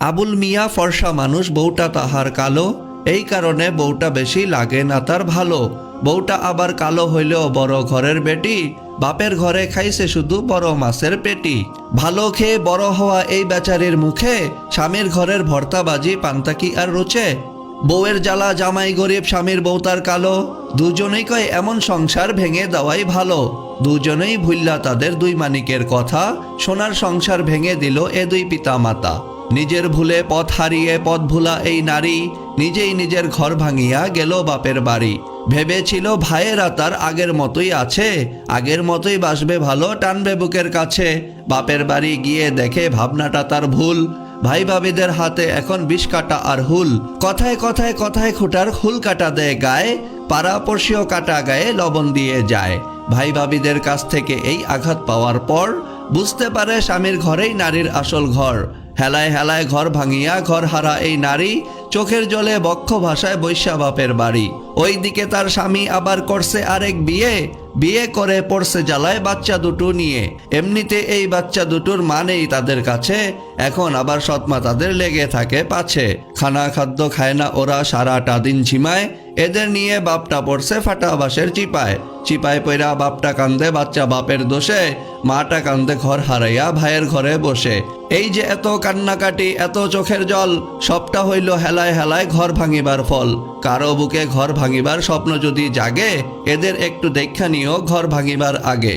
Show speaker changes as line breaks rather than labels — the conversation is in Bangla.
আবুল মিয়া ফর্সা মানুষ, বউটা তাহার কালো, এই কারণে বউটা বেশি লাগে না তার ভালো। বউটা আবার কালো হইলেও বড় ঘরের বেটি, বাপের ঘরে খাইছে শুধু বড় মাছের পেটি। ভালো খেয়ে বড় হওয়া এই বেচারির মুখে স্বামীর ঘরের ভর্তাবাজি পান্তা কি আর রুচে। বউয়ের জ্বালা, জামাই গরিব, স্বামীর বউ তার কালো, দুজনেই কয় এমন সংসার ভেঙে দেওয়াই ভালো। দুজনেই ভুল্লা তাদের দুই মানিকের কথা, সোনার সংসার ভেঙে দিল এ দুই পিতা মাতা। নিজের ভুলে পথ হারিয়ে পথ ভুলা এই নারী, নিজেই নিজের ঘর ভাঙিয়া গেল বাপের বাড়ি। ভেবেছিল ভাইয়েরা তার আগের মতোই আছে, আগের মতোই বাসবে ভালো, টানবে বুকের কাছে। বাপের বাড়ি গিয়ে দেখে ভাবনাটা তার ভুল, ভাই ভাবিদের হাতে এখন বিষ কাটা আর হুল। কথায় কথায় কথায় খুঁটার হুল কাটা দেয় গায়ে, পাড়াপড়শিও কাটা গায়ে লবণ দিয়ে যায়। ভাই ভাবিদের কাছ থেকে এই আঘাত পাওয়ার পর বুঝতে পারে স্বামীর ঘরেই নারীর আসল ঘর। হেলায় হেলায় ঘর ভাঙিয়া ঘর হারা এই নারী, চোখের জলে বক্ষ ভাষায় বৈশ্যা বাপের বাড়ি। ওইদিকে তার স্বামী আবার করছে আরেক বিয়ে, বিয়ে করে পড়ছে জ্বালায় বাচ্চা দুটো নিয়ে। এমনিতে এই বাচ্চা দুটোর মা নেই তাদের কাছে, এখন আবার সৎমা তাদের লেগে থাকে পাছে। খানা খাদ্য খায় না ওরা, সারাটা দিন ঝিমায়, এদের নিয়ে বাপটা পড়ছে ফাটা বাঁশের চিপায়। চিপায় পইরা বাপটা কান্দে বাচ্চা বাপের দোষে, মাটা কান্দে ঘর হারাইয়া ভাইয়ের ঘরে বসে। এই যে এত কান্নাকাটি, এত চোখের জল, সবটা হইল হেলায় হেলায় ঘর ভাঙিবার ফল। কারো বুকে ঘর ভাঙিবার স্বপ্ন যদি জাগে, এদের একটু দেখা নিও ঘর ভাঙিবার আগে।